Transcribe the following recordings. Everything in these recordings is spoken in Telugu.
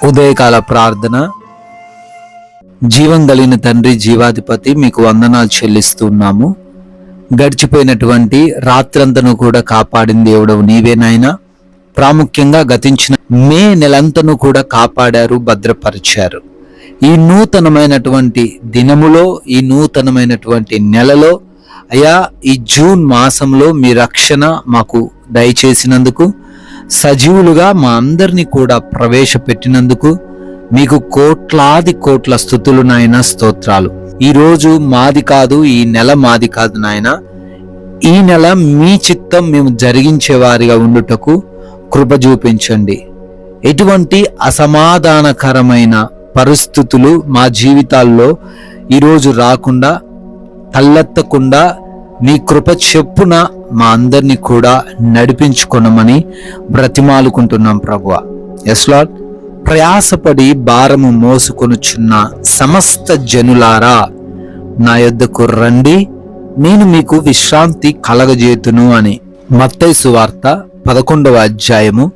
ఉదయకాల ప్రార్థన. జీవం కలిగిన తండ్రి, జీవాధిపతి, మీకు వందనాలు చెల్లిస్తున్నాము. గడిచిపోయినటువంటి రాత్రంతను కూడా కాపాడిన దేవుడవు నీవే నాయనా. ప్రాముఖ్యంగా గతించిన మే నెలంతను కూడా కాపాడారు, భద్రపరిచారు. ఈ నూతనమైనటువంటి దినములో, ఈ నూతనమైనటువంటి నెలలో అయ్యా, ఈ జూన్ మాసంలో మీ రక్షణ మాకు దయచేసినందుకు, సజీవులుగా మా అందరినీ కూడా ప్రవేశపెట్టినందుకు మీకు కోట్లాది కోట్ల స్తుతులు నాయన, స్తోత్రాలు. ఈరోజు మాది కాదు, ఈ నెల మాది కాదు నాయన. ఈ నెల మీ చిత్తం మేము జరిగించే వారిగా ఉండుటకు కృప చూపించండి. ఎటువంటి అసమాధానకరమైన పరిస్థితులు మా జీవితాల్లో ఈరోజు రాకుండా, తల్లెత్తకుండా నీ కృప చెప్పున మా అందరినీ కూడా నడిపించుకొనమని బ్రతిమాలుకుంటున్నాం ప్రభువా. Yes Lord. ప్రయాసపడి భారము మోసుకొనుచున్న సమస్త జనులారా, నా యొద్దకు రండి, నేను మీకు విశ్రాంతి కలగజేతును అని మత్తయి సువార్త 11వ అధ్యాయము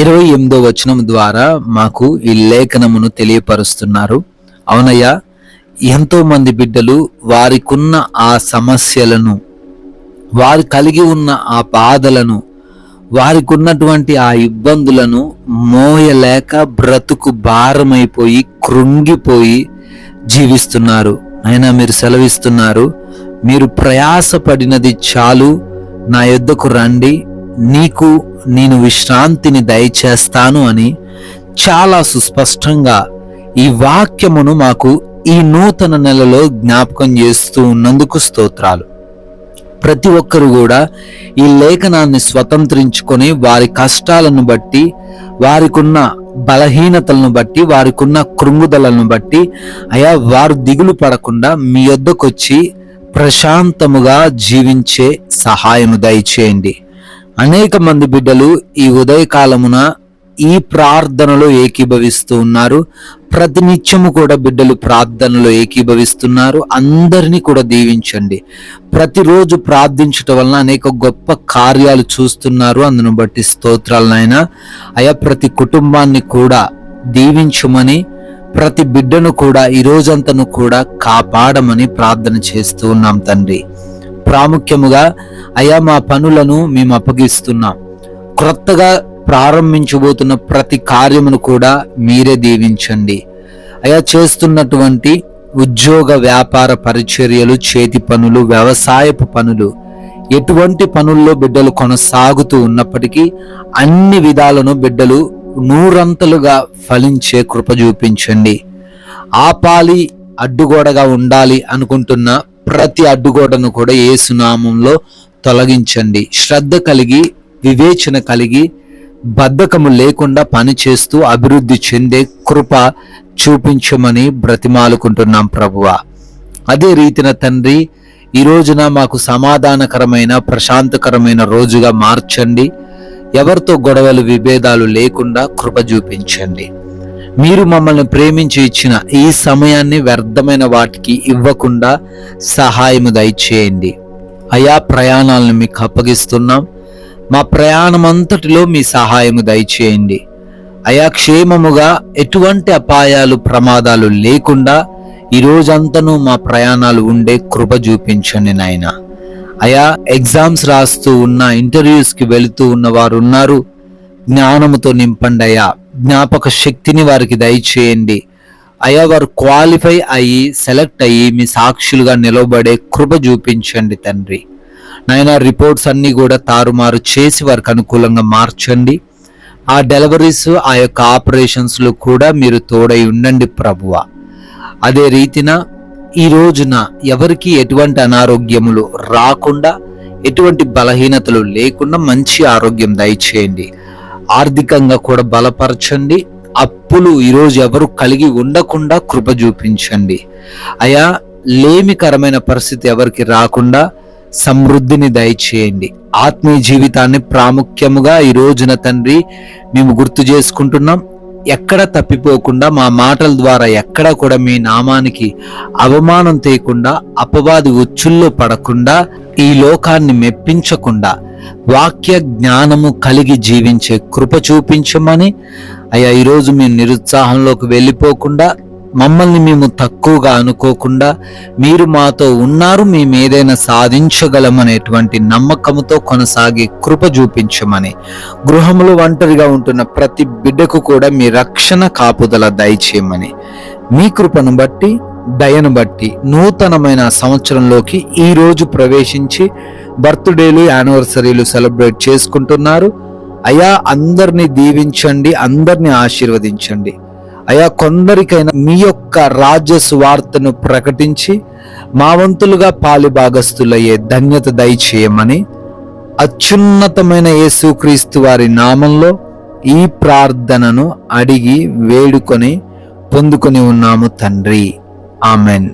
28వ వచనం ద్వారా మాకు ఈ లేఖనమును తెలియపరుస్తున్నారు. అవునయ్యా, ఎంతో మంది బిడ్డలు వారికున్న ఆ సమస్యలను, వారు కలిగి ఉన్న ఆ బాధలను, వారికి ఉన్నటువంటి ఆ ఇబ్బందులను మోయలేక బ్రతుకు భారమైపోయి కృంగిపోయి జీవిస్తున్నారు. అయినా మీరు సెలవిస్తున్నారు, మీరు ప్రయాసపడినది చాలు, నా యొద్దకు రండి, నీకు నేను విశ్రాంతిని దయచేస్తాను అని చాలా సుస్పష్టంగా ఈ వాక్యమును మాకు ఈ నూతన నెలలో జ్ఞాపకం చేస్తూ ఉన్నందుకు స్తోత్రాలు. ప్రతి ఒక్కరు కూడా ఈ లేఖనాన్ని స్వతంత్రించుకొని వారి కష్టాలను బట్టి, వారికున్న బలహీనతలను బట్టి, వారికున్న కృంగుదలను బట్టి అయా, వారు దిగులు పడకుండా మీ యొద్దకొచ్చి ప్రశాంతముగా జీవించే సహాయము దయచేయండి. అనేక మంది బిడ్డలు ఈ ఉదయకాలమున ఈ ప్రార్థనలో ఏకీభవిస్తూ ఉన్నారు. ప్రతినిత్యము కూడా బిడ్డలు ప్రార్థనలో ఏకీభవిస్తున్నారు. అందరినీ కూడా దీవించండి. ప్రతిరోజు ప్రార్థించటం వలన అనేక గొప్ప కార్యాలు చూస్తున్నారు. అందును బట్టి స్తోత్రాలు నాయనా. అయా, ప్రతి కుటుంబాన్ని కూడా దీవించమని, ప్రతి బిడ్డను కూడా ఈ రోజంతను కూడా కాపాడమని ప్రార్థన చేస్తూ ఉన్నాం తండ్రి. ప్రాముఖ్యముగా అయా, మా పనులను మేము అప్పగిస్తున్నాం. క్రొత్తగా ప్రారంభించబోతున్న ప్రతి కార్యమును కూడా మీరే దీవించండి. అయా, చేస్తున్నటువంటి ఉద్యోగ వ్యాపార పరిచర్యలు, చేతి పనులు, వ్యవసాయపు పనులు, ఎటువంటి పనుల్లో బిడ్డలు కొనసాగుతూ ఉన్నప్పటికీ అన్ని విధాలను బిడ్డలు నూరంతలుగా ఫలించే కృప చూపించండి. ఆపాలి, అడ్డుగోడగా ఉండాలి అనుకుంటున్న ప్రతి అడ్డుగోడను కూడా యేసు నామములో తొలగించండి. శ్రద్ధ కలిగి, వివేచన కలిగి, బద్ధకము లేకుండా పనిచేస్తూ అభివృద్ధి చెందే కృప చూపించమని బ్రతిమాలుకుంటున్నాం ప్రభువా. అదే రీతిన తండ్రి, ఈ రోజున మాకు సమాధానకరమైన, ప్రశాంతకరమైన రోజుగా మార్చండి. ఎవరితో గొడవలు, విభేదాలు లేకుండా కృప చూపించండి. మీరు మమ్మల్ని ప్రేమించి ఇచ్చిన ఈ సమయాన్ని వ్యర్థమైన వాటికి ఇవ్వకుండా సహాయము దయచేయండి. అయా, ప్రయాణాలను మీకు అప్పగిస్తున్నాం. మా ప్రయాణం అంతటిలో మీ సహాయము దయచేయండి. అయా, క్షేమముగా ఎటువంటి అపాయాలు, ప్రమాదాలు లేకుండా ఈ రోజంతను మా ప్రయాణాలు ఉండే కృప చూపించండి నాయన. అయా, ఎగ్జామ్స్ రాస్తూ ఉన్న, ఇంటర్వ్యూస్కి వెళుతూ ఉన్న వారు ఉన్నారు. జ్ఞానముతో నింపండి అయ్యా. జ్ఞాపక శక్తిని వారికి దయచేయండి. అయా, వారు క్వాలిఫై అయ్యి, సెలెక్ట్ అయ్యి మీ సాక్షులుగా నిలబడే కృప చూపించండి తండ్రి. నాయనా, రిపోర్ట్స్ అన్నీ కూడా తారుమారు చేసి వారికి అనుకూలంగా మార్చండి. ఆ డెలివరీస్, ఆ యొక్క ఆపరేషన్స్లో కూడా మీరు తోడై ఉండండి ప్రభువ. అదే రీతిన ఈ రోజున ఎవరికి ఎటువంటి అనారోగ్యములు రాకుండా, ఎటువంటి బలహీనతలు లేకుండా మంచి ఆరోగ్యం దయచేయండి. ఆర్థికంగా కూడా బలపరచండి. అప్పులు ఈరోజు ఎవరు కలిగి ఉండకుండా కృప చూపించండి. అయా, లేమికరమైన పరిస్థితి ఎవరికి రాకుండా సమృద్ధిని దయచేయండి. ఆత్మీయ జీవితాన్ని ప్రాముఖ్యముగా ఈ రోజున తండ్రి మేము గుర్తు చేసుకుంటున్నాం. ఎక్కడ తప్పిపోకుండా, మా మాటల ద్వారా ఎక్కడ కూడా మీ నామానికి అవమానం తేకుండా, అపవాది ఉచ్చుల్లో పడకుండా, ఈ లోకాన్ని మెప్పించకుండా వాక్య జ్ఞానము కలిగి జీవించే కృప చూపించమని అయ్యా, ఈరోజు మేము నిరుత్సాహంలోకి వెళ్ళిపోకుండా, మమ్మల్ని మేము తక్కువగా అనుకోకుండా, మీరు మాతో ఉన్నారు, మేము ఏదైనా సాధించగలమనేటువంటి నమ్మకంతో కొనసాగే కృప చూపించమని, గృహములు ఒంటరిగా ఉంటున్న ప్రతి బిడ్డకు కూడా మీ రక్షణ కాపుదల దయచేయమని, మీ కృపను బట్టి, దయను బట్టి నూతనమైన సంవత్సరంలోకి ఈరోజు ప్రవేశించి బర్త్డేలు, యానివర్సరీలు సెలబ్రేట్ చేసుకుంటున్నారు. అయా, అందరినీ దీవించండి, అందరినీ ఆశీర్వదించండి. అయా, కొందరికైనా మీ యొక్క రాజ్య సువార్తను ప్రకటించి మా వంతులుగా పాలిభాగస్తులయ్యే ధన్యత దయచేయమని అత్యున్నతమైన యేసుక్రీస్తు వారి నామంలో ఈ ప్రార్థనను అడిగి వేడుకొని పొందుకొని ఉన్నాము తండ్రి. ఆమెన్.